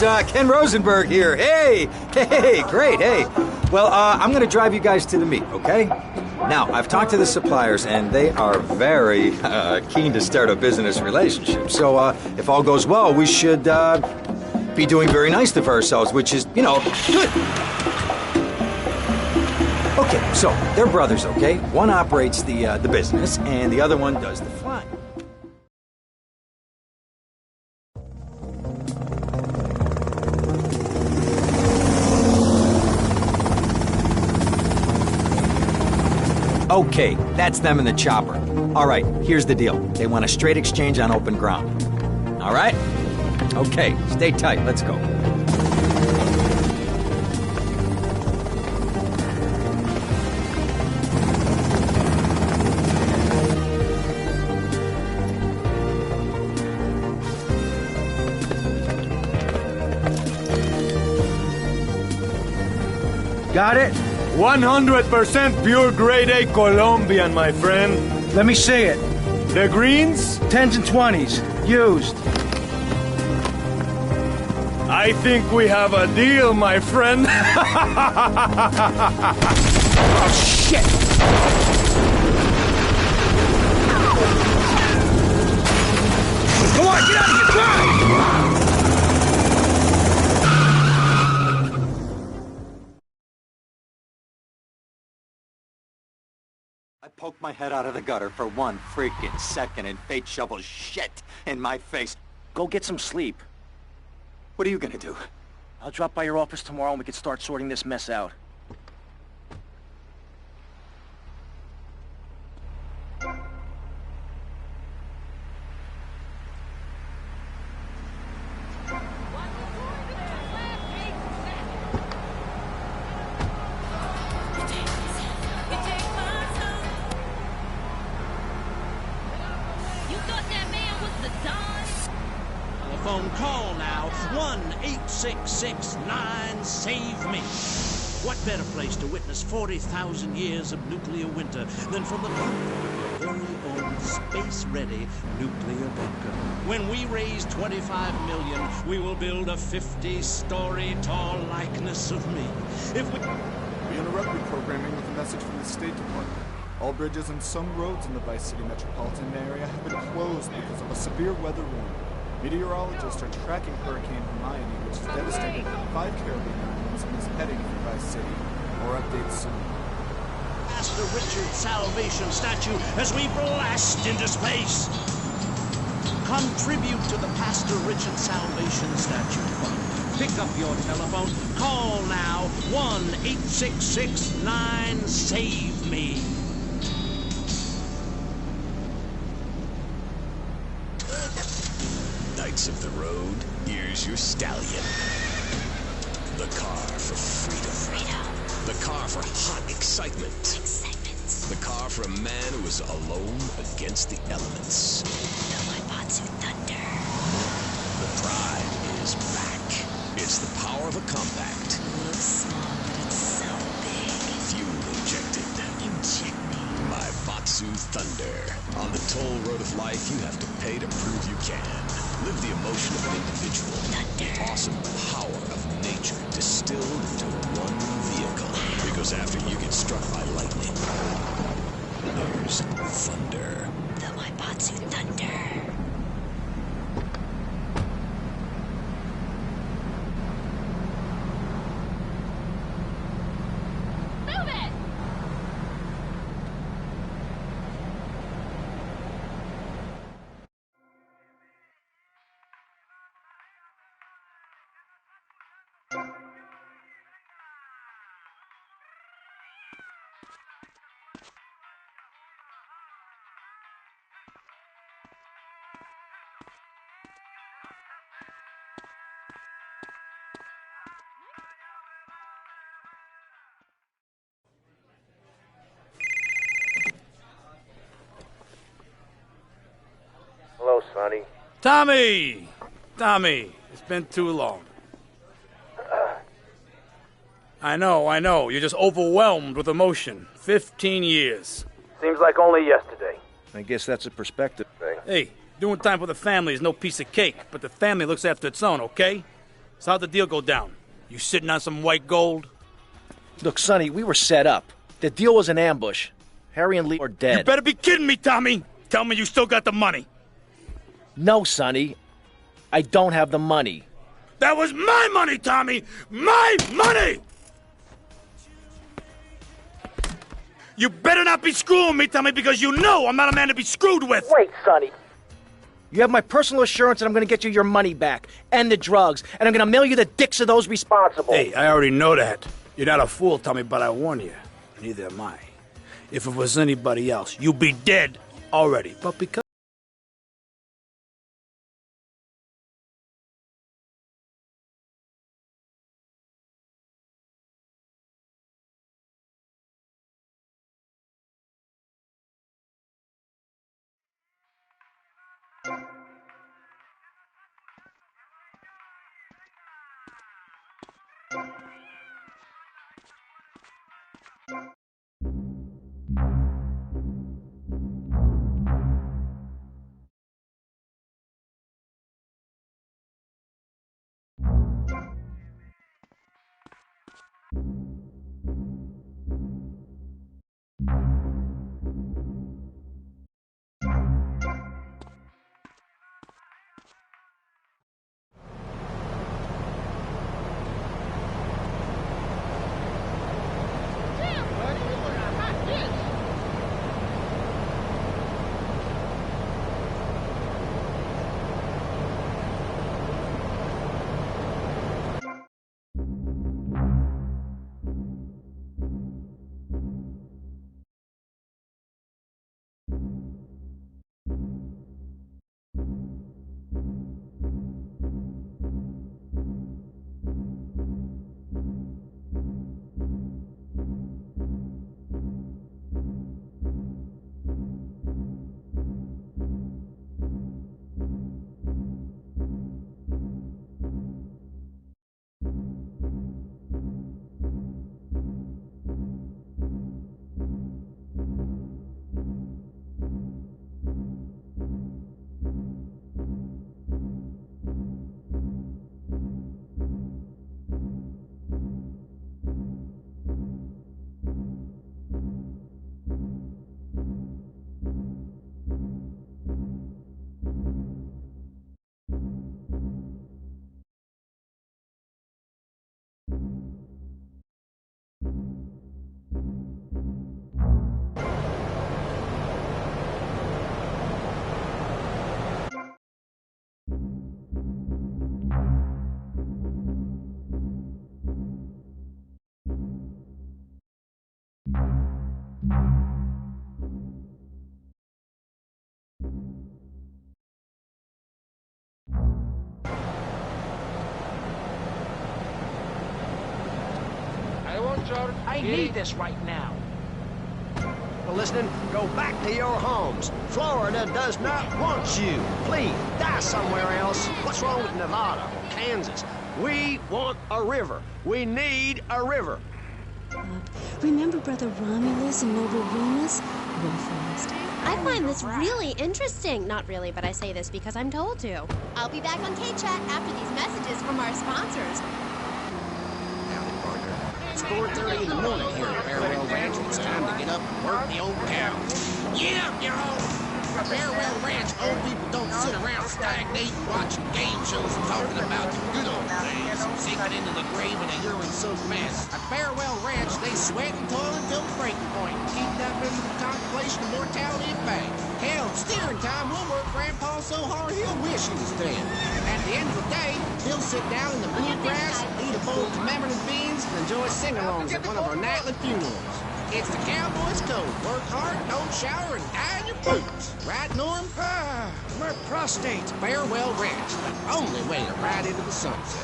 it's Ken Rosenberg here. Hey, great, hey. Well, I'm going to drive you guys to the meet, okay? Now, I've talked to the suppliers, and they are very keen to start a business relationship. So, if all goes well, we should be doing very nicely for ourselves, which is, good. Okay, so they're brothers, okay? One operates the business, and the other one does the flying. Okay, that's them in the chopper. All right, here's the deal. They want a straight exchange on open ground. All right? Okay, stay tight. Let's go. Got it? 100% pure grade A Colombian, my friend. Let me see it. The greens? 10s and 20s. Used. I think we have a deal, my friend. Oh, shit! Come on, get out of here! Drive! I poked my head out of the gutter for 1 freaking second and fate shovels shit in my face. Go get some sleep. What are you gonna do? I'll drop by your office tomorrow and we can start sorting this mess out. Phone call now, 1-866-9-SAVE-ME. What better place to witness 40,000 years of nuclear winter than from the bunker of your very own space-ready nuclear bunker? When we raise 25 million, we will build a 50-story tall likeness of me. If we interrupted programming with a message from the State Department. All bridges and some roads in the Vice City metropolitan area have been closed because of a severe weather warning. Meteorologists are tracking Hurricane Hermione, which has devastated 5 Caribbean islands and is heading for Vice City. More updates soon. Pastor Richard Salvation statue as we blast into space. Contribute to the Pastor Richard Salvation Statue Fund. Pick up your telephone. Call now. 1-866-9-SAVE-ME. Knights of the road, here's your stallion. The car for freedom. The car for hot excitement. The car for a man who is alone against the elements. The Waibatsu Thunder. The pride is back. It's the power of a compact. It looks small, but it's so big. Fuel injected. Inject me. My Batsu Thunder. On the toll road of life, you have to pay to prove you can. Live the emotion of an individual. Thunder. The awesome power of nature distilled into one vehicle. Because after you get struck by lightning, there's thunder. The Waibatsu Thunder. Hello, Sonny. Tommy, it's been too long. I know, you're just overwhelmed with emotion. 15 years. Seems like only yesterday. I guess that's a perspective thing. Hey, doing time for the family is no piece of cake, but the family looks after its own, okay? So how'd the deal go down? You sitting on some white gold? Look, Sonny, we were set up. The deal was an ambush. Harry and Lee are dead. You better be kidding me, Tommy! Tell me you still got the money. No, Sonny. I don't have the money. That was my money, Tommy! My money! You better not be screwing me, Tommy, because you know I'm not a man to be screwed with! Wait, Sonny. You have my personal assurance that I'm going to get you your money back, and the drugs, and I'm going to mail you the dicks of those responsible. Hey, I already know that. You're not a fool, Tommy, but I warn you. Neither am I. If it was anybody else, you'd be dead already. But because... I need this right now. Well, listening, go back to your homes. Florida does not want you. Please, die somewhere else. What's wrong with Nevada or Kansas? We want a river. We need a river. Remember Brother Romulus and Noble Remus? Real fast. I find this really interesting. Not really, but I say this because I'm told to. I'll be back on K-Chat after these messages from our sponsors. It's 4:30 in the morning here at Farewell Ranch, and it's time to get up and work the old cow. Get up, you know! At Farewell Ranch, old people don't sit around stagnate watching game shows and talking about the good old days, sinking into the grave in a urine-soaked mess. At Farewell Ranch, they sweat and toil until the breaking point, keep that miserable contemplation of mortality at bay. Hell, steering time will work Grandpa so hard he'll wish he was dead. At the end of the day, he'll sit down in the bluegrass, eat a bowl of commemorative beans, and enjoy sing-alongs at one of our nightly funerals. It's the cowboy's code. Work hard, don't shower, and die in your boots. Right, Norm? My prostate. Farewell Ranch, the only way to ride into the sunset.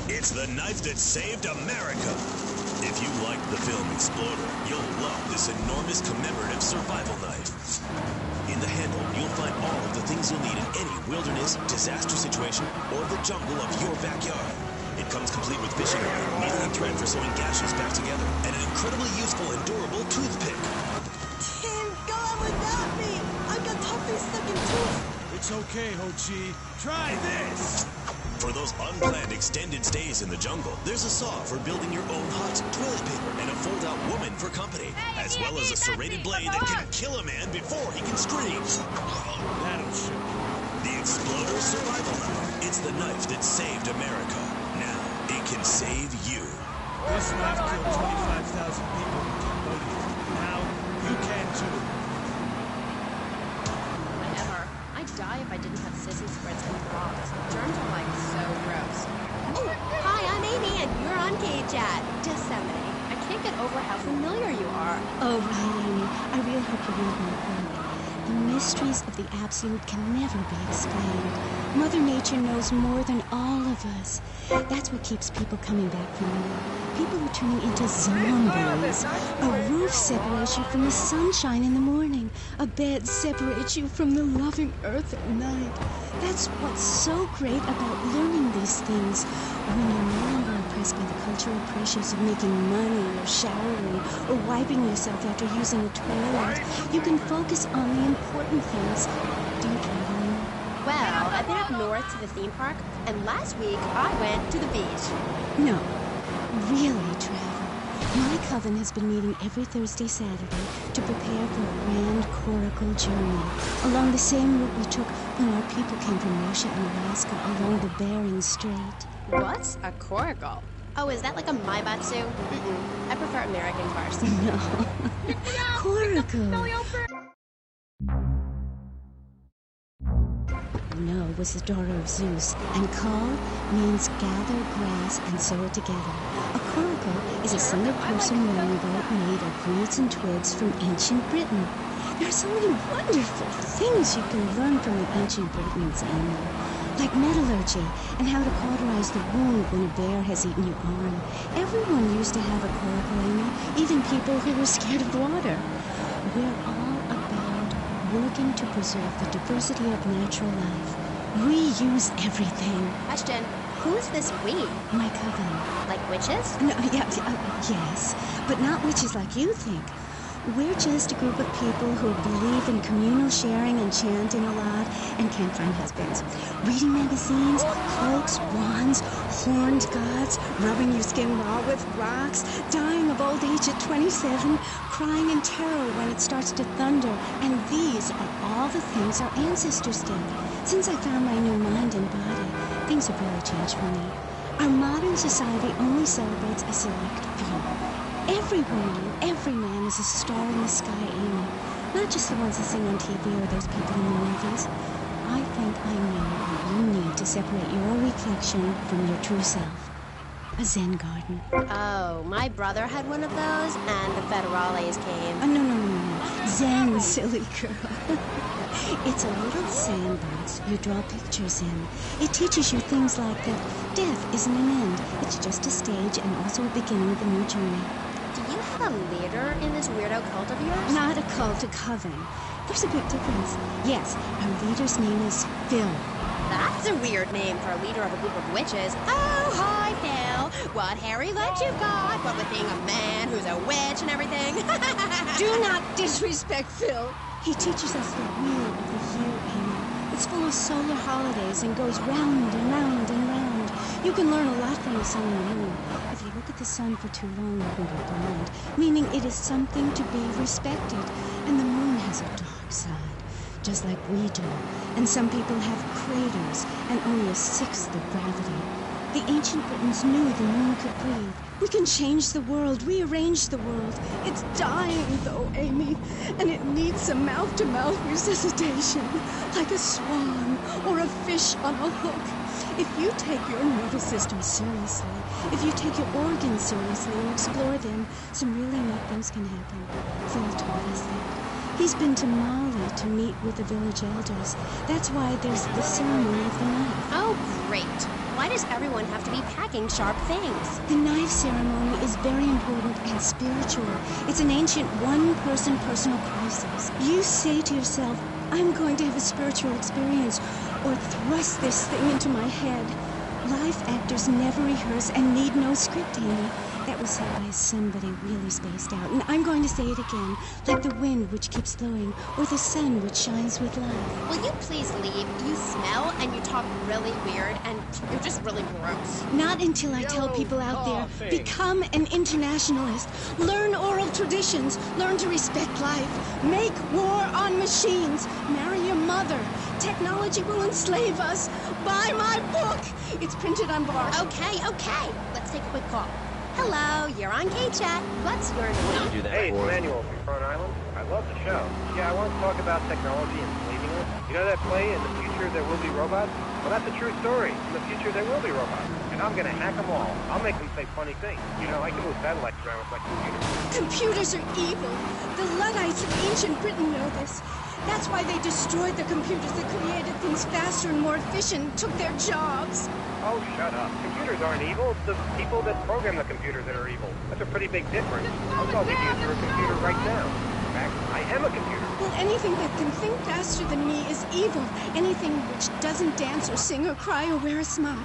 It's the knife that saved America. If you liked the film Explorer, you'll love this enormous commemorative survival knife. In the handle, you'll find all of the things you'll need in any wilderness, disaster situation, or the jungle of your backyard. It comes complete with fishing line, needle and thread for sewing gashes back together, and an incredibly useful and durable toothpick. Can't go on without me. I've got toffee stuck in tooth. It's okay, Ho-Chi. Try this! For those unplanned extended stays in the jungle, there's a saw for building your own hut, toilet paper, and a fold-out woman for company, as well as a serrated blade that can kill a man before he can scream. That'll show. The Exploder Survival Knife. It's the knife that saved America. Now, it can save you. This knife killed 25,000 people in Cambodia. Now, you can too. Whatever. I'd die if I didn't have sissy spreads and frogs. Germs are like so gross. Oh, hi, I'm Amy, and you're on K-Chat. Disseminate. I can't get over how familiar you are. Oh, right, Amy. I really hope you read my book. The mysteries of the absolute can never be explained. Mother Nature knows more than all of us. That's what keeps people coming back from war. People are turning into zombies. A roof separates you from the sunshine in the morning. A bed separates you from the loving earth at night. That's what's so great about learning these things. When you're no longer impressed by the cultural pressures of making money or showering or wiping yourself after using a toilet, you can focus on the important things. Do you travel anymore? Well, I've been up north to the theme park, and last week I went to the beach. No, really travel. My coven has been meeting every Thursday, Saturday to prepare for a grand coracle journey along the same route we took when our people came from Russia and Alaska along the Bering Strait. What's a coracle? Oh, is that like a maibatsu? I prefer American cars. No. Coracle. No was the daughter of Zeus, and Kal means gather grass and sew it together. A coracle is a single-person rowing boat made of reeds and twigs from ancient Britain. There are so many wonderful things you can learn from the ancient Britons, Amy. Like metallurgy and how to cauterize the wound when a bear has eaten your arm. Everyone used to have a coracle, Amy, even people who were scared of water. We're all about working to preserve the diversity of natural life. We use everything. Question, who's this we? My coven. Like witches? No, yes, but not witches like you think. We're just a group of people who believe in communal sharing and chanting a lot and can't find husbands. Reading magazines, cloaks, wands, horned gods, rubbing your skin raw with rocks, dying of old age at 27, crying in terror when it starts to thunder. And these are all the things our ancestors did. Since I found my new mind and body, things have really changed for me. Our modern society only celebrates a select few. Every woman, every man is a star in the sky, Amy. Not just the ones that sing on TV or those people in the movies. I think I know what you need to separate your reflection from your true self. A Zen garden. Oh, my brother had one of those, and the federales came. No. Zen, silly girl. It's a little sandbox you draw pictures in. It teaches you things like that death isn't an end. It's just a stage and also a beginning of a new journey. Do you have a leader in this weirdo cult of yours? Not a cult, a coven. There's a big difference. Yes, our leader's name is Phil. That's a weird name for a leader of a group of witches. Oh, hi, Phil. What hairy legs you've got. What with being a man who's a witch and everything. Do not disrespect Phil. He teaches us the wheel of the year, Amy. It's full of solar holidays and goes round and round and round. You can learn a lot from the sun and moon. If you look at the sun for too long, you can go blind, meaning it is something to be respected. And the moon has a dark side, just like we do. And some people have craters and only a sixth of gravity. The ancient Britons knew the moon could breathe. We can change the world, rearrange the world. It's dying, though, Amy, and it needs some mouth-to-mouth resuscitation, like a swan or a fish on a hook. If you take your nervous system seriously, if you take your organs seriously and explore them, some really neat things can happen. Phil taught us that. He's been to Mali to meet with the village elders. That's why there's the ceremony of the knife. Oh, great. Why does everyone have to be packing sharp things? The knife ceremony is very important and spiritual. It's an ancient one-person personal process. You say to yourself, I'm going to have a spiritual experience, or thrust this thing into my head. Live actors never rehearse and need no script, Amy. That was said by somebody really spaced out. And I'm going to say it again. Like the wind which keeps blowing, or the sun which shines with life. Will you please leave? You smell and you talk really weird and you're just really gross. Not until I tell people out there, become an internationalist. Learn oral traditions. Learn to respect life. Make war on machines. Marry your mother. Technology will enslave us. Buy my book. It's printed on bark. Okay. Let's take a quick call. Hello, you're on K-Chat. What's your name? Hey, it's Manuel from Front Island. I love the show. Yeah, I want to talk about technology and enslaving us. You know that play, In the Future There Will Be Robots? Well, that's a true story. In the future, there will be robots. And I'm going to hack them all. I'll make them say funny things. You know, I can move satellites around with my computer. Computers are evil. The Luddites of ancient Britain know this. That's why they destroyed the computers that created things faster and more efficient and took their jobs. Oh, shut up. Computers aren't evil. It's the people that program the computers that are evil. That's a pretty big difference. I'm talking to you through a computer right now. In fact, I am a computer. Well, anything that can think faster than me is evil. Anything which doesn't dance or sing or cry or wear a smock.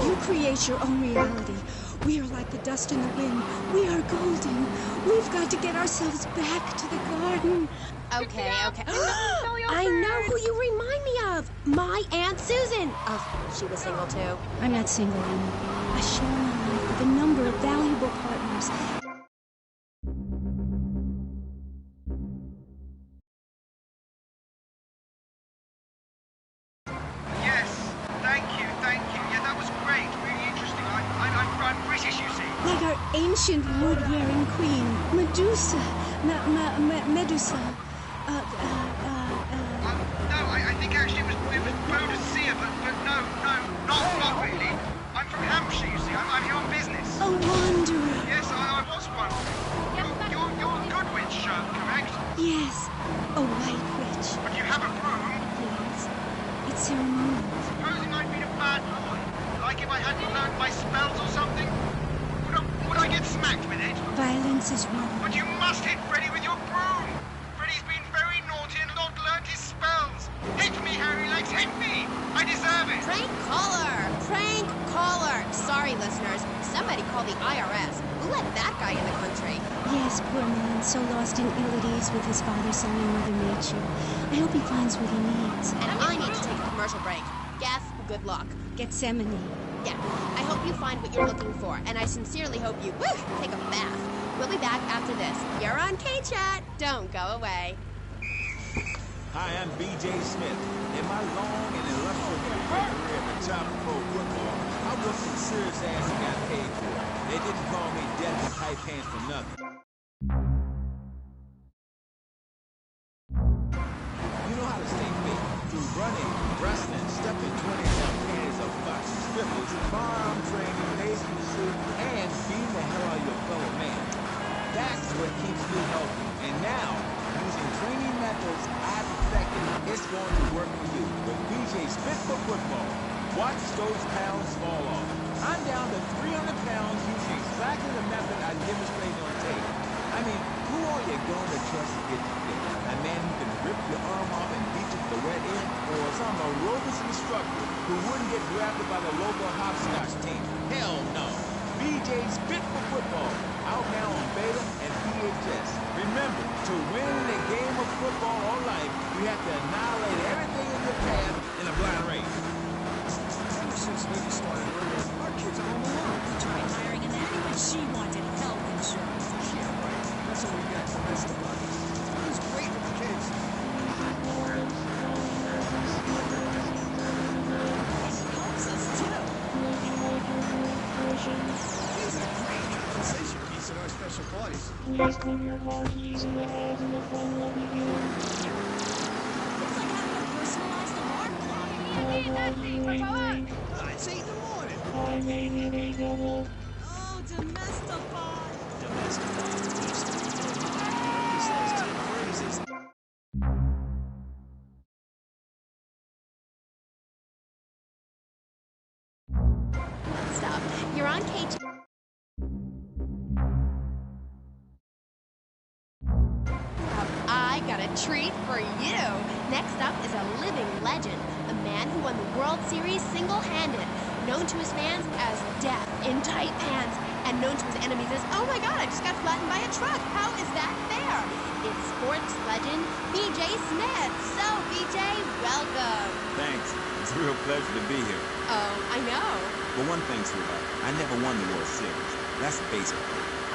You create your own reality. We are like the dust in the wind. We are golden. We've got to get ourselves back to the garden. Okay. I know who you remind me of. My Aunt Susan. Oh, she was single too. I'm not single anymore. I share my life with a number of valuable partners. Yes, thank you. Yeah, that was great. Really interesting. I'm British, you see. Like our ancient wood-wearing queen, Medusa. Medusa. No, I think actually it was Boadicea, but no, not really. I'm from Hampshire, you see. I'm here on business. A wanderer. Yes, I was wondering. You're a good witch, correct? Yes, a white witch. But you have a broom? Yes, it's ceremonial. Supposing I'd been a bad boy, like if I hadn't learned my spells or something, would I get smacked with it? Violence is wrong. But you must hit Freddy with your broom. Freddy's been very naughty and not learned his spells. Hit me, Harry Legs, hit me! I deserve it! Prank caller! Sorry, listeners. Somebody call the IRS. Who let that guy in the country? Yes, poor man, so lost in ill at ease with his father, son, and Mother Nature. I hope he finds what he needs. And I need to take a commercial break. Guess, good luck. Gethsemane. Yeah, I hope you find what you're looking for, and I sincerely hope you, take a bath. We'll be back after this. You're on K-Chat. Don't go away. Hi, I'm B.J. Smith. In my long and illustrious career at the top of pro football, I whooped some serious ass and got paid for it. They didn't call me Death and Tight Pants for nothing. You know how to stay fit through running, wrestling, stepping 20-pound panties of boxing strippers, firearm training, basic pursuit, and beating the hell out of your fellow man. That's what keeps me healthy. And now, using training methods I've perfected, it's going to work for you. With BJ's Fit for Football, watch those pounds fall off. I'm down to 300 pounds using exactly the method I demonstrated on tape. I mean, who are you going to trust to get you fit? A man who can rip your arm off and beat you to the red end? Or some aerobics instructor who wouldn't get drafted by the local hopscotch team? Hell no. BJ's Fit for Football, out now on beta and VHS. Remember, to win a game of football or life, you have to annihilate everything in your path in a blind race. Ever since Lady started earlier, our kids are home alone. We tried hiring a nanny, but she wanted health insurance. Yeah, right. That's what we got from Mr. Bucky. It was great with the kids. It helps us, too. These are great compensation piece at our special parties. Looks like having a personalized alarm clock. It's 8 in the morning. Oh, Domestopod. Stop. You're on K-Chat. I got a treat for you. Next up is a living legend, a man who won the World Series single-handed. known to his fans as Death in Tight Pants, and known to his enemies as, oh my god, I just got flattened by a truck. How is that fair? It's sports legend BJ Smith. So, BJ, welcome. Thanks. It's a real pleasure to be here. Oh, I know. But one thing, sweetheart, I never won the World Series. That's baseball.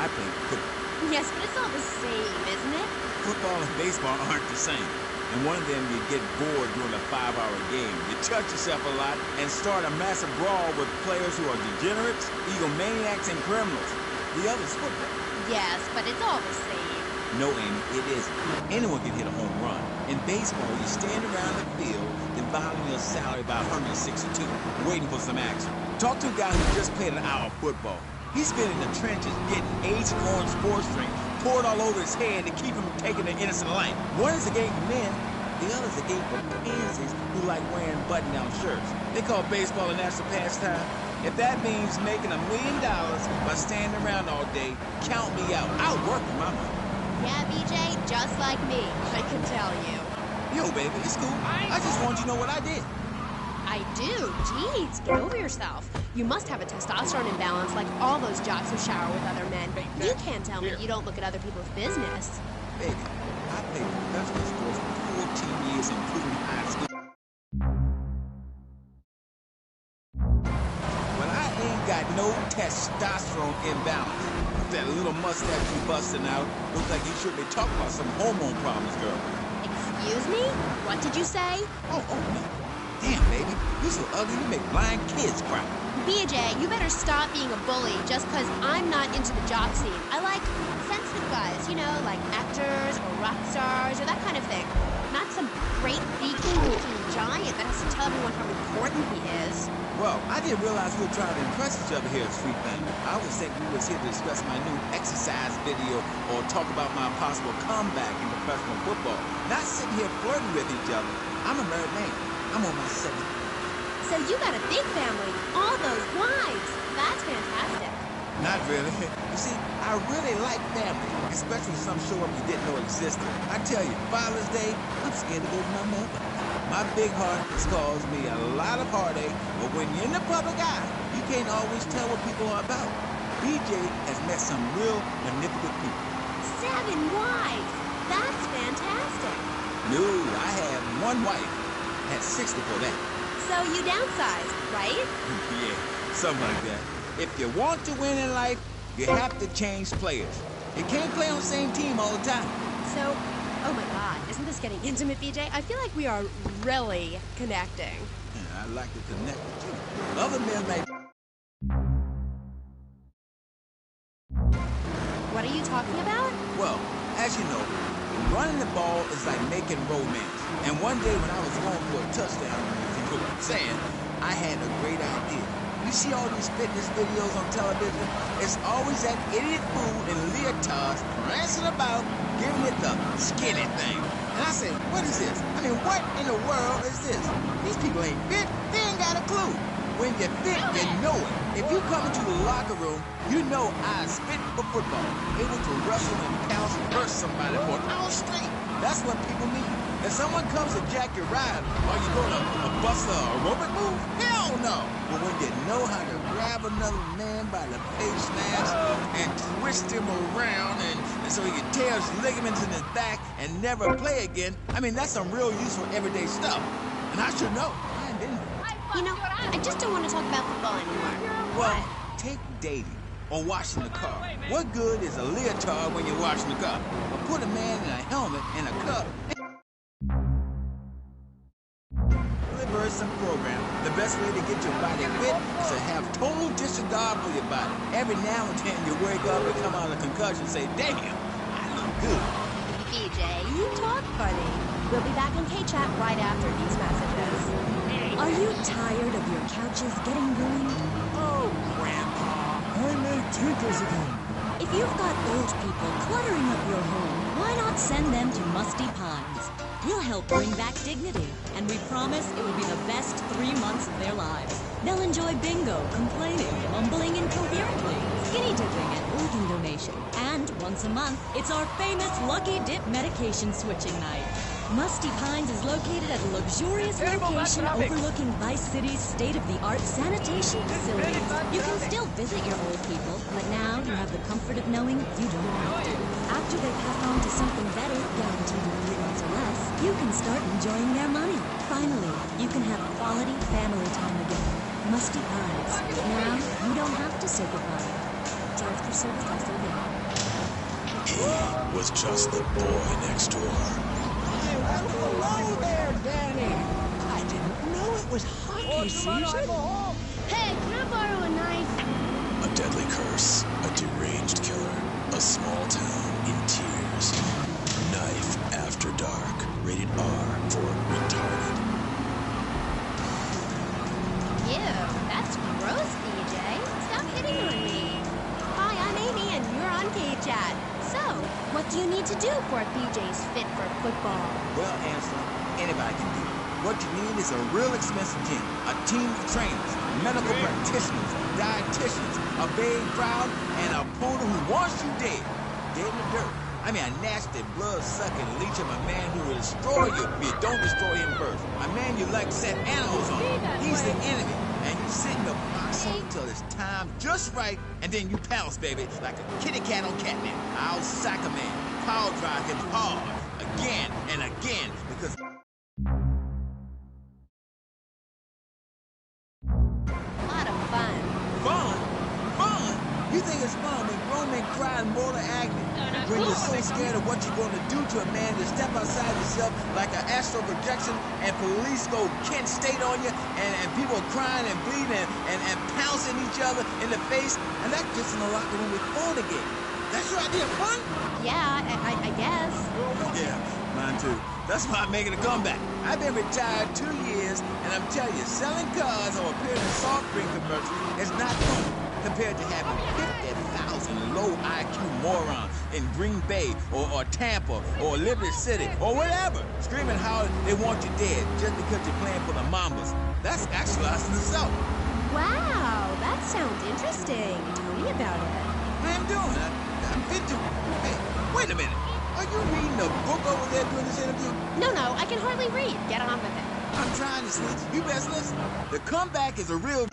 I played football. Yes, but it's all the same, isn't it? Football and baseball aren't the same. And one of them, you get bored during a 5-hour game. You touch yourself a lot and start a massive brawl with players who are degenerates, egomaniacs, and criminals. The other's football. Yes, but it's all the same. No, Amy, it isn't. Anyone can hit a home run. In baseball, you stand around the field, dividing your salary by 162, waiting for some action. Talk to a guy who just played an hour of football. He's been in the trenches getting Agent Orange sports drink poured all over his head to keep him from taking an innocent life. One is a game for men, the other's a game for pansies who like wearing button-down shirts. They call baseball a national pastime. If that means making $1 million by standing around all day, count me out. I'll work for my money. Yeah, BJ, just like me, I can tell you. Yo, baby, it's cool. I just want you to know what I did. I do? Jeez, get over yourself. You must have a testosterone imbalance like all those jocks who shower with other men. You can't tell me you don't look at other people's business. Baby, I played professional sports for 14 years, including high school. Well, I ain't got no testosterone imbalance. With that little mustache you busting out, looks like you should be talking about some hormone problems, girl. Excuse me? What did you say? Oh, no. Damn, baby, you so ugly you make blind kids cry. BJ, you better stop being a bully just because I'm not into the jock scene. I like sensitive guys, you know, like actors or rock stars or that kind of thing. Not some great beaking giant that has to tell everyone how important he is. Well, I didn't realize we were trying to impress each other here at Street Band. I was thinking we was here to discuss my new exercise video or talk about my possible comeback in professional football. Not sitting here flirting with each other. I'm a married man. I'm on my 7th. So you got a big family, all those wives. That's fantastic. Not really. You see, I really like family, especially some show up you didn't know existed. I tell you, Father's Day, I'm scared to go to my mother. My big heart has caused me a lot of heartache, but when you're in the public eye, you can't always tell what people are about. BJ has met some real manipulative people. 7 wives. That's fantastic. No, I have 1 wife. Had 6 before that. So you downsized, right? Yeah, something like that. If you want to win in life, you have to change players. You can't play on the same team all the time. So, oh my god, isn't this getting intimate, BJ? I feel like we are really connecting. Yeah, I'd like to connect with you. Other men may... What are you talking about? Well, as you know, running the ball is like making romance. And one day when I was going for a touchdown, if you know what I'm saying, I had a great idea. You see all these fitness videos on television? It's always that idiot fool in leotards prancing about, giving it the skinny thing. And I said, what is this? I mean, what in the world is this? These people ain't fit. They ain't got a clue. When you're fit, you know it. If you come into the locker room, you know I was fit for football. Able to wrestle and pounce and burst somebody for an hour straight. That's what people mean. If someone comes to jack your ride, are you going to bust a aerobic move? Hell no! But when you know how to grab another man by the face mask and twist him around and so he can tear his ligaments in his back and never play again, I mean, that's some real useful everyday stuff. And I should know. I didn't. You know, I just don't want to talk about football anymore. Well, take dating or washing the car. What good is a leotard when you're washing the car? Or put a man in a helmet and a cup. Some program. The best way to get your body fit is to have total disregard for your body. Every now and then you wake up and come out of concussion and say, damn, I look good. BJ, you talk funny. We'll be back in K-Chat right after these messages. Are you tired of your couches getting ruined? Oh, Grandpa. I made tinkers again. If you've got old people cluttering up your home, why not send them to Musty Pines? We'll help bring back dignity, and we promise it will be the best 3 months of their lives. They'll enjoy bingo, complaining, mumbling incoherently, skinny dipping, and organ donation. And once a month, it's our famous Lucky Dip medication switching night. Musty Pines is located at a luxurious location overlooking Vice City's state-of-the-art sanitation facilities. You can still visit your old people, but now you have the comfort of knowing you don't have to. After they pass on to something better, guaranteed in 3 months or less, you can start enjoying their money. Finally, you can have quality family time again. Musty Pines. Now, you don't have to say goodbye. Charge for service also there. He was just the boy next door. Hello there, Danny. I didn't know it was hockey season. Hey, can I borrow a knife? A deadly curse, a deranged killer, a small town in tears. Knife After Dark, rated R for retarded. Ew, that's gross, BJ. Stop hitting on me. Hi, I'm Amy, and you're on K-Chat. So, what do you need to do for BJ's fit for football? Well, Ansel, anybody can do it. What you need is a real expensive gym, a team of trainers, medical practitioners, dietitians, a big crowd, and a opponent who wants you dead. Dead in the dirt. I mean, a nasty, blood-sucking leech of a man who will destroy you if you don't destroy him first. A man you like to set animals on. He's the enemy. And you sit in the box till it's time just right, and then you pounce, baby, like a kitty cat on catnip. I'll sack a man, power drive him hard, again and again, because... Lot of fun. Fun? Fun? You think it's fun when grown men cry in mortal agony? When you're so scared of what you're going to do to a man to step outside yourself like an astral projection and police go Kent State on you and people crying and bleeding and pouncing each other in the face, and that gets in the locker room before the game. That's your idea of fun? Yeah, I guess. Yeah, mine too. That's why I'm making a comeback. I've been retired 2 years, and I'm telling you, selling cars or appearing in soft drink commercials is not fun compared to having 50,000 low IQ morons in Green Bay or Tampa or Liberty City or whatever, screaming how they want you dead just because you're playing for the Mambas. That's actualizing itself. Wow, that sounds interesting. Tell me about it. I'm doing it. I'm into it. Hey, wait a minute. Are you reading a book over there during this interview? No, I can hardly read. Get on with it. I'm trying to switch. You best listen. The comeback is a real...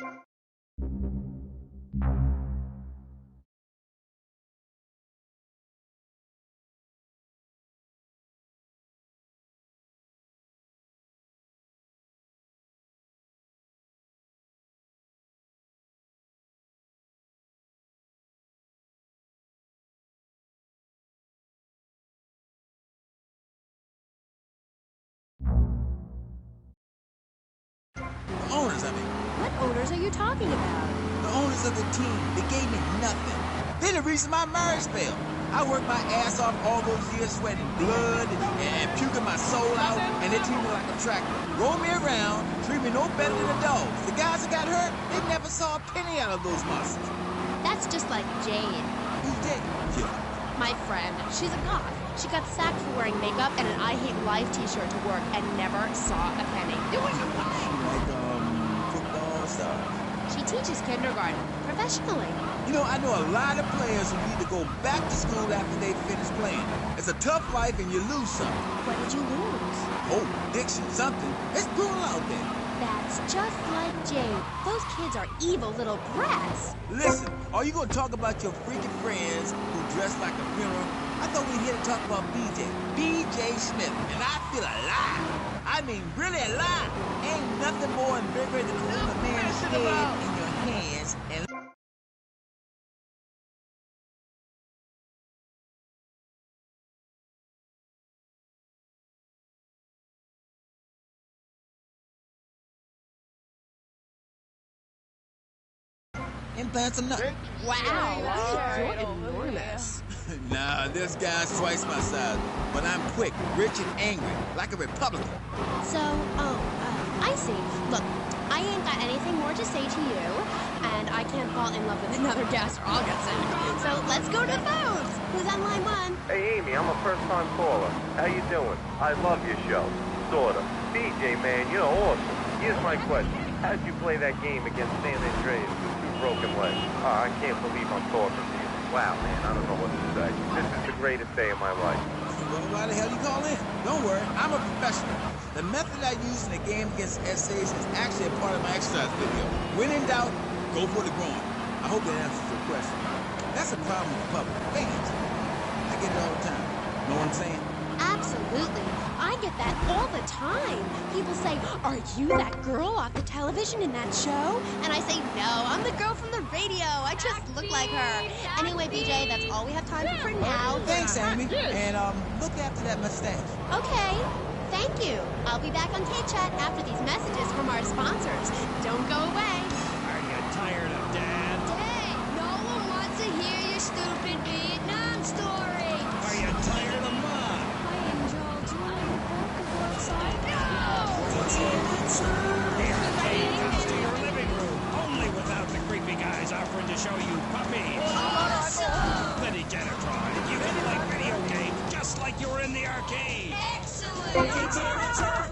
owners, I mean. What owners are you talking about? The owners of the team. They gave me nothing. They're the reason my marriage failed. I worked my ass off all those years, sweating blood and puking my soul out, and they treat me like a tractor. Roll me around, treat me no better than the dogs. The guys that got hurt, they never saw a penny out of those monsters. That's just like Jane. Who's Jane? Yeah. My friend. She's a goth. She got sacked for wearing makeup and an I Hate Life t-shirt to work and never saw a penny. Doing a thing. Like, football stuff. She teaches kindergarten professionally. You know, I know a lot of players who need to go back to school after they finish playing. It's a tough life and you lose something. What did you lose? Oh, addiction, something. It's brutal out there. That's just like Jane. Those kids are evil little brats. Listen, are you going to talk about your freaking friends who dress like a funeral? I thought we were here to talk about BJ. BJ Smith. And I feel alive. I mean, really alive. Ain't nothing more invigorating than holding a man's head in your hands and... implants are nothing. Wow, you're enormous. Nah, this guy's twice my size. But I'm quick, rich, and angry, like a Republican. So, I see. Look, I ain't got anything more to say to you, and I can't fall in love with another guest or I'll get sick. So let's go to the phones. Who's on line 1? Hey, Amy, I'm a first-time caller. How you doing? I love your show. Sorta. BJ, man, you're awesome. Here's my question. How'd you play that game against San Andreas with 2 broken legs? I can't believe I'm talking to you. Wow, man, I don't know what to say. This is the greatest day of my life. Well, why the hell you call in? Don't worry, I'm a professional. The method I use in the game against essays is actually a part of my exercise video. When in doubt, go for the groin. I hope that answers your question. That's a problem with the public. Fans. I get it all the time. Know what I'm saying? Absolutely. I get that all the time. People say, "Are you that girl off the television in that show?" And I say, "No, I'm the girl from the radio. I just look like her." Anyway, BJ, that's all we have time for now. Thanks, Amy. And look after that mustache. Okay. Thank you. I'll be back on K-Chat after these messages from our sponsors. Don't go away. Are you tired of Dad? Hey, no one wants to hear your stupid Vietnam story. Are you tired of Mom? I am Joel. Do you want to go outside? No! The arcade comes to your living room, only without the creepy guys offering to show you puppies. Awesome! The Degenitron. You can play video games just like you were in the arcade. Excellent!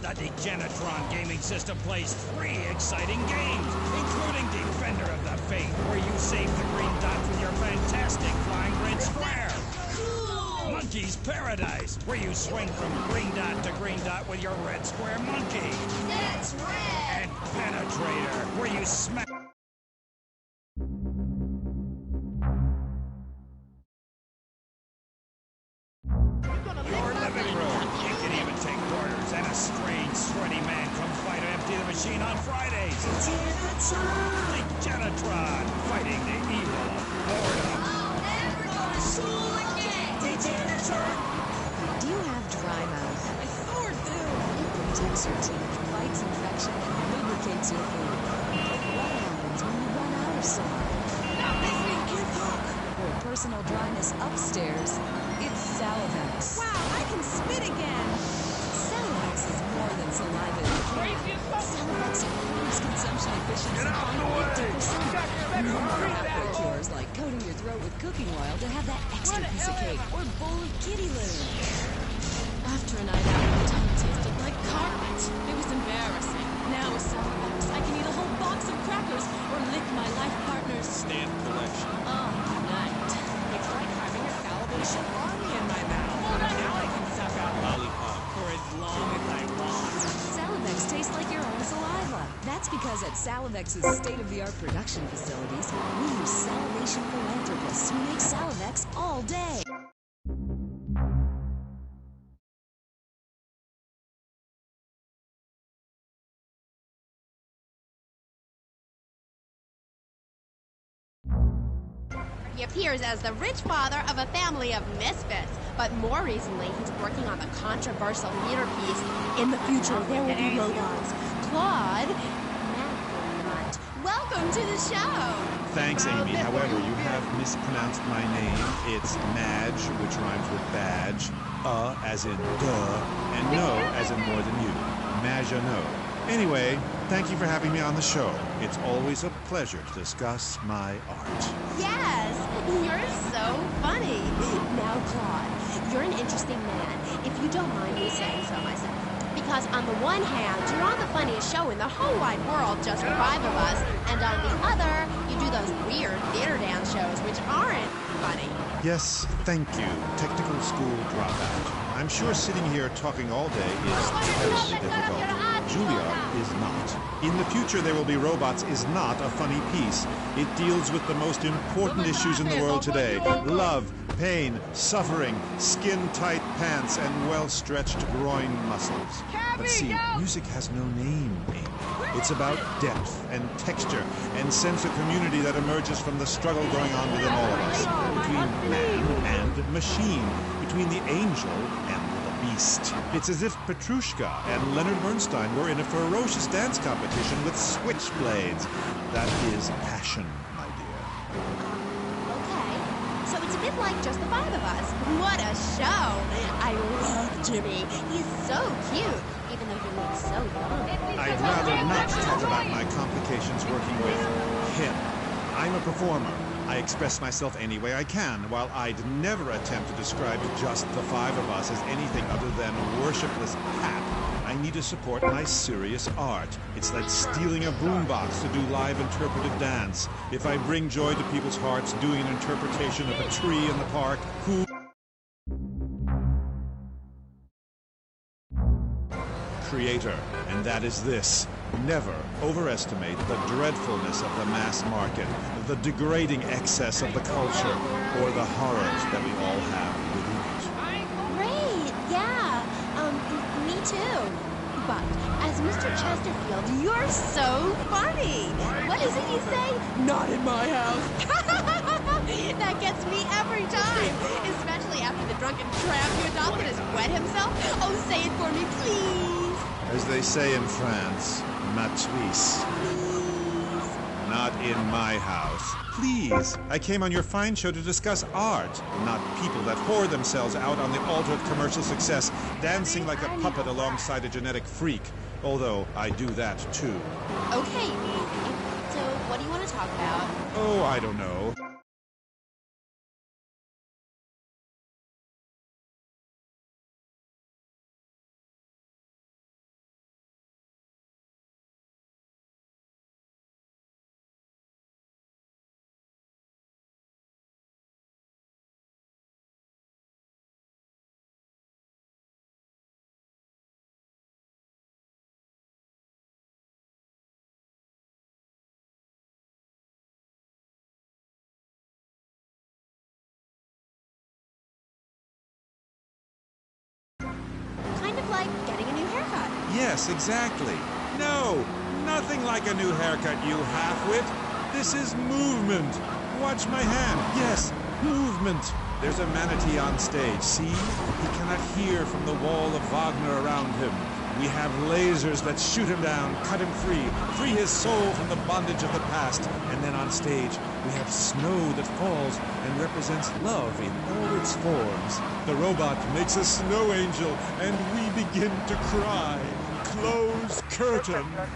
The Degenitron gaming system plays 3 exciting games, including Defender of the Faith, where you save the green dot with your fantastic flying red square. Cool! Monkey's Paradise, where you swing from green dot to green dot with your red square monkey. That's red! And Penetrator, where you smack... Your living room. You can even take orders, and a strange, sweaty man comes by to empty the machine on Fridays. Degenitron, fighting the evil of boredom. I'll never go to school again! Do you have dry mouth? I sure do. It protects your teeth, fights infection, and lubricates your food. What happens when you run out of slime? Not this week, kid talk! For personal dryness upstairs, it's Salivex. Wow, I can spit again! Salivex is more than saliva in the can. Salivex improves consumption efficiency by 50%. Never have cures like coating your throat with cooking oil to have that extra piece of cake or bowl of kitty litter. After a night out, my tongue tasted like carpet. It was embarrassing. Now with Salivex, I can eat a whole box of crackers or lick my life partner's Stamp collection. all night. It's like having a salivation army in my mouth. Now I can suck out Lollipop. for as long as I want. Salivex tastes like your own saliva. That's because at Salivex's state-of-the-art production facilities, we use salivation philanthropists who make Salivex all day. He appears as the rich father of a family of misfits, but more recently he's working on the controversial theater piece, In the Future There Will Be Robots. Claude Matt, welcome to the show! Thanks, Amy. However, you have mispronounced my name. It's Madge, which rhymes with badge, as in duh, and no as in more than you. Maginot. Anyway, thank you for having me on the show. It's always a pleasure to discuss my art. Yes, you're so funny. Now, Claude, you're an interesting man, if you don't mind me saying so myself. Because on the one hand, you're on the funniest show in the whole wide world, just for 5 of us, and on the other, you do those weird theater dance shows which aren't funny. Yes, thank you, technical school dropout. I'm sure sitting here talking all day is terribly difficult. Julia is not. In the Future There Will Be Robots is not a funny piece. It deals with the most important issues in the world today. Love, pain, suffering, skin-tight pants, and well-stretched groin muscles. But see, music has no name, Amy. It's about depth and texture and sense of community that emerges from the struggle going on within all of us. Between man and machine. Between the angel and the beast. It's as if Petrushka and Leonard Bernstein were in a ferocious dance competition with switchblades. That is passion, my dear. Okay, so it's a bit like just the 5 of us. What a show! I love Jimmy. He's so cute, even though he looks so young. I'd rather not talk about my complications working with him. I'm a performer. I express myself any way I can, while I'd never attempt to describe just the 5 of us as anything other than worshipless pap. I need to support my serious art. It's like stealing a boombox to do live interpretive dance. If I bring joy to people's hearts doing an interpretation of a tree in the park, who... creator, and that is this. Never overestimate the dreadfulness of the mass market, the degrading excess of the culture, or the horrors that we all have within it. Great, yeah. Me too. But as Mr. Chesterfield, you're so funny. What is it you say? Not in my house. That gets me every time, especially after the drunken tramp you adopted has wet himself. Oh, say it for me, please. As they say in France, ma tuisse. Not in my house. Please. I came on your fine show to discuss art, not people that whore themselves out on the altar of commercial success, dancing like a puppet alongside a genetic freak. Although I do that too. Okay, so what do you want to talk about? Oh, I don't know. Kind of like getting a new haircut. Yes, exactly. No, nothing like a new haircut, you half-wit. This is movement. Watch my hand. Yes, movement. There's a manatee on stage, see? He cannot hear from the wall of Wagner around him. We have lasers that shoot him down, cut him free his soul from the bondage of the past. And then on stage, we have snow that falls and represents love in all its forms. The robot makes a snow angel, and we begin to cry. Close curtain. Well,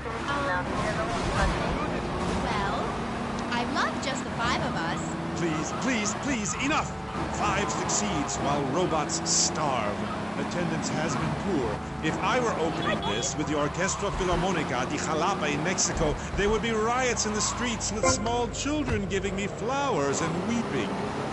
I love just the 5 of us. Please, please, please, enough! 5 succeeds while robots starve. Attendance has been poor. If I were opening this with the Orquesta Filarmónica de Jalapa in Mexico, there would be riots in the streets with small children giving me flowers and weeping.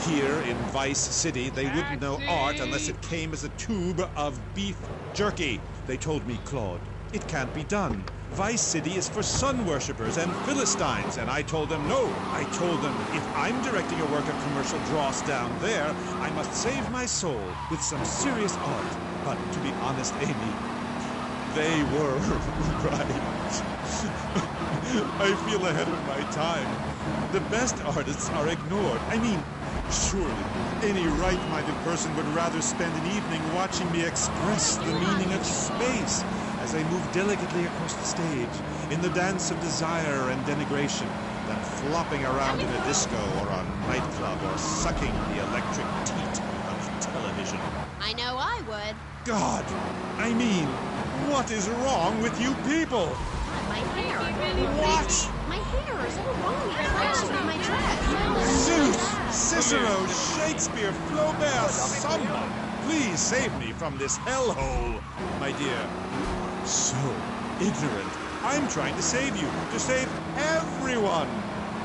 Here in Vice City, they wouldn't know art unless it came as a tube of beef jerky. They told me, Claude, it can't be done. Vice City is for sun worshippers and Philistines, and I told them no. I told them if I'm directing a work of commercial dross down there, I must save my soul with some serious art. But to be honest, Amy, they were right. I feel ahead of my time. The best artists are ignored. I mean, surely any right-minded person would rather spend an evening watching me express the meaning of space as I move delicately across the stage in the dance of desire and denigration than flopping around in a disco or a nightclub or sucking the electric teat of television. I know I would. God! I mean, what is wrong with you people? My hair. What? My hair is all wrong. It's flashing on my dress. Zeus! Cicero! Shakespeare! Flaubert! Someone! Please save me from this hellhole, my dear. So ignorant. I'm trying to save you, to save everyone.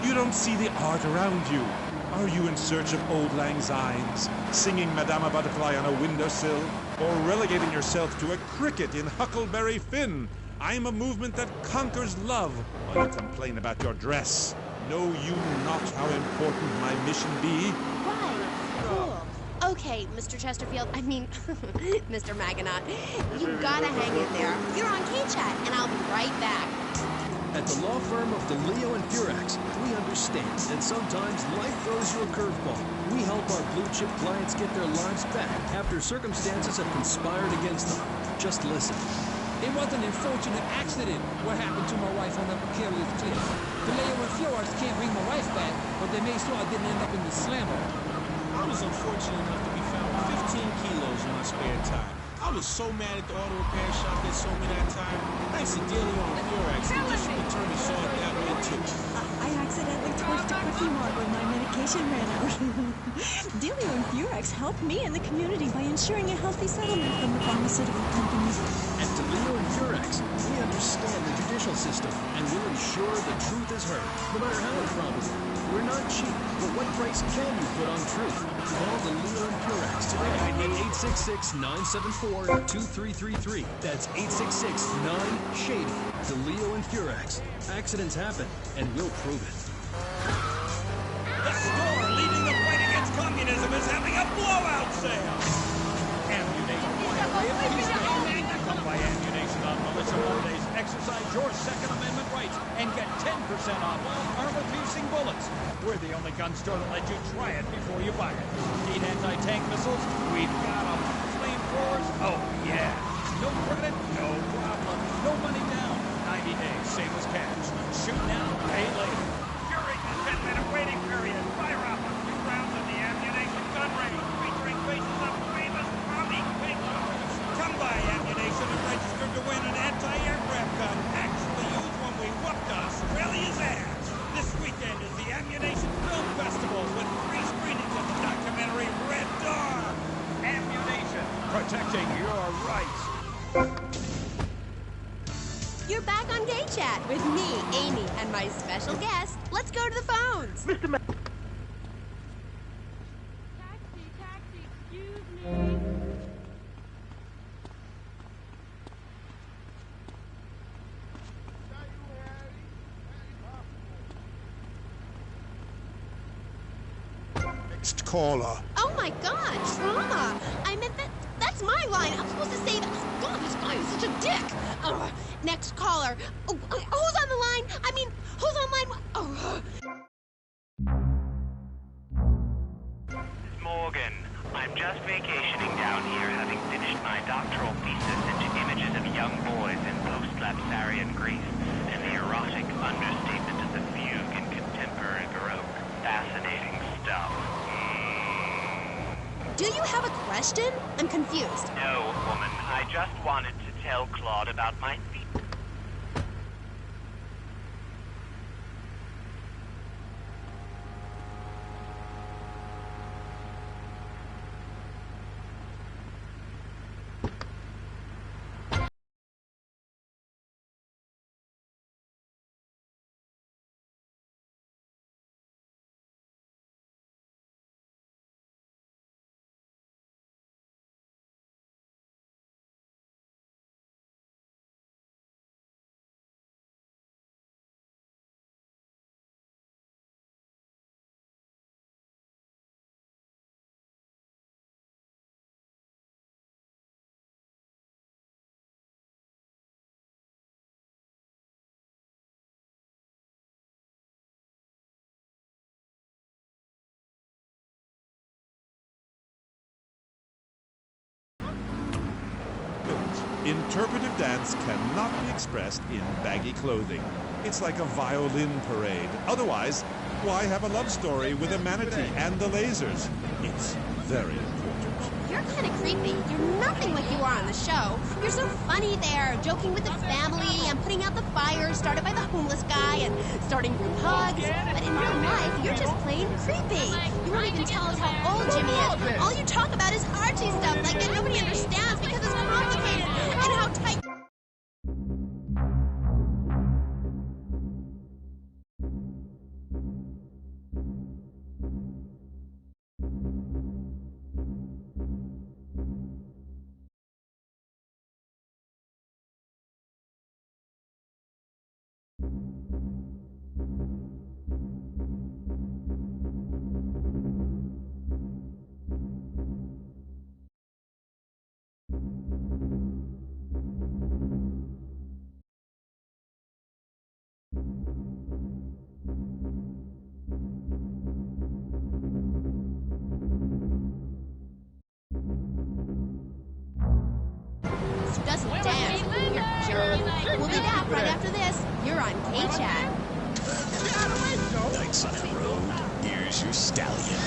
You don't see the art around you. Are you in search of Auld Lang Synes, singing Madama Butterfly on a windowsill, or relegating yourself to a cricket in Huckleberry Finn? I'm a movement that conquers love, while you complain about your dress. Know you not how important my mission be? Right. Cool. Okay, Mr. Chesterfield, I mean, Mr. Maginot, you gotta hang in there. You're on K-Chat, and I'll be right back. At the law firm of DeLeo and Furax, we understand, and sometimes life throws you a curveball. We help our blue-chip clients get their lives back after circumstances have conspired against them. Just listen. It was an unfortunate accident. What happened to my wife on that precarious cliff? DeLeo and Furax can't bring my wife back, but they made sure I didn't end up in the slammer. I was unfortunate enough to be found with 15 kilos in my spare time. I was so mad at the auto repair shop that sold me that time. Thanks to dealing on Furax, the district attorney saw it that way too. I accidentally torched a cookie mark with my medication. vacation ran out. Delio and Furex helped me and the community by ensuring a healthy settlement from the pharmaceutical companies. At Delio and Furex, we understand the judicial system and will ensure the truth is heard, no matter how improbable. We're not cheap, but what price can you put on truth? Call Delio and Furex today at 866-974-2333. That's 866-9-SHADY. Delio and Furex. Accidents happen, and we'll prove it. The store leading the fight against communism is having a blowout sale! Ammunition Come by ammunition on Militia Mondays. Exercise your Second Amendment rights and get 10% off all armor-piercing bullets. We're the only gun store that lets you try it before you buy it. Need anti-tank missiles? We've got them. Flamethrowers? Oh, yeah. No credit? No problem. No money down. 90 days, same as cash. Shoot now, pay later. During the 10-minute waiting period, fire up a few rounds of the ammunition gun range, featuring faces of famous Army victims. Come by ammunition and register to win an anti-aircraft gun actually used when we whooped Australia's ass. This weekend is the Ammunition Film Festival with 3 screenings of the documentary Red Dawn. Ammunition, protecting your rights. You're back on Gay Chat with me, Amy, and my special guest. Let's go to the phones. Mr. Taxi, excuse me. Next caller. Oh my God, trauma! I meant that's my line. I'm supposed to say that. Oh God, this guy is such a dick. Next caller. Oh, who's on the line? I mean, who's on line? Oh. Morgan, I'm just vacationing down here, having finished my doctoral thesis into images of young boys in post-lapsarian Greece and the erotic understatement of the fugue in contemporary Baroque. Fascinating stuff. Do you have a question? I'm confused. No, woman. I just wanted to tell Claude about my thesis. Interpretive dance cannot be expressed in baggy clothing. It's like a violin parade. Otherwise, why have a love story with a manatee and the lasers? It's very important. You're kind of creepy. You're nothing like you are on the show. You're so funny there, joking with the family and putting out the fire started by the homeless guy and starting group hugs. But in real life, you're just plain creepy. You won't even tell us how old Jimmy is. All you talk about is Archie stuff like that nobody understands because it's complicated and how tight... Doesn't dance, you jerk. We'll be back right after this. You're on K-Chat. Nights on the road, here's your stallion.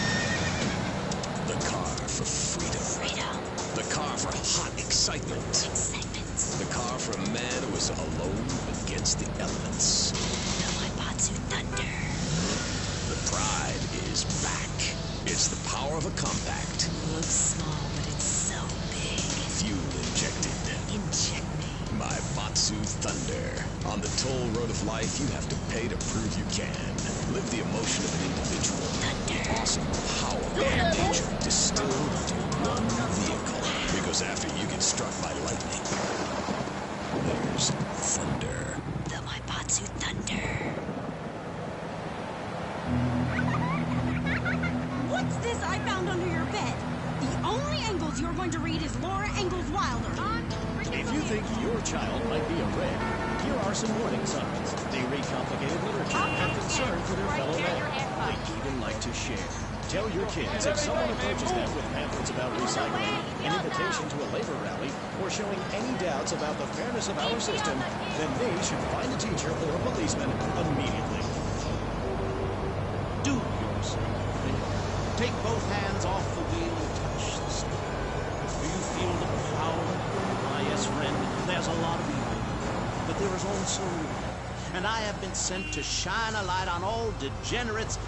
The car for freedom. The car for hot excitement. The car for a man who is alone against the elements. The Waibatsu Thunder. The pride is back. power of a compact. Looks small, but it's so big. Fuel injected. Inject me. My Batsu Thunder. On the toll road of life, you have to pay to prove you can. Live the emotion of an individual. Thunder. The awesome power of nature distilled into one vehicle. Because after you get struck by lightning, there's thunder. The Maibatsu Thunder. What's this I found under your bed? The only Engels you're going to read is Laura Ingalls Wilder. If you think your child might be a red, here are some warning signs. They read complicated literature and have concern for their fellow men. They even like to share. Tell your kids if someone approaches them with pamphlets about recycling, an invitation to a labor rally, or showing any doubts about the fairness of our system, then they should find a teacher or a policeman immediately. Do yourself a favor. Take both hands off the wheel and touch the steering. Do you feel the power? Ah, yes, friend, there's a lot of evil, but there is also good. And I have been sent to shine a light on all degenerates,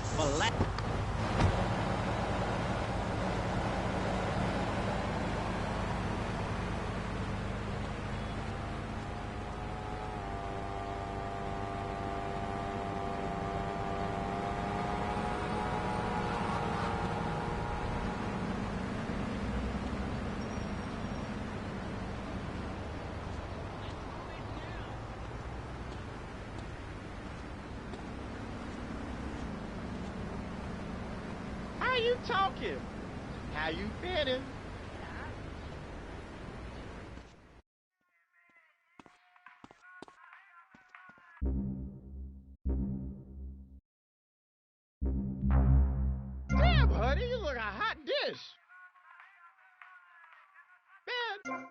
How you talking? How you feeling? Damn, honey, you look a hot dish. Man.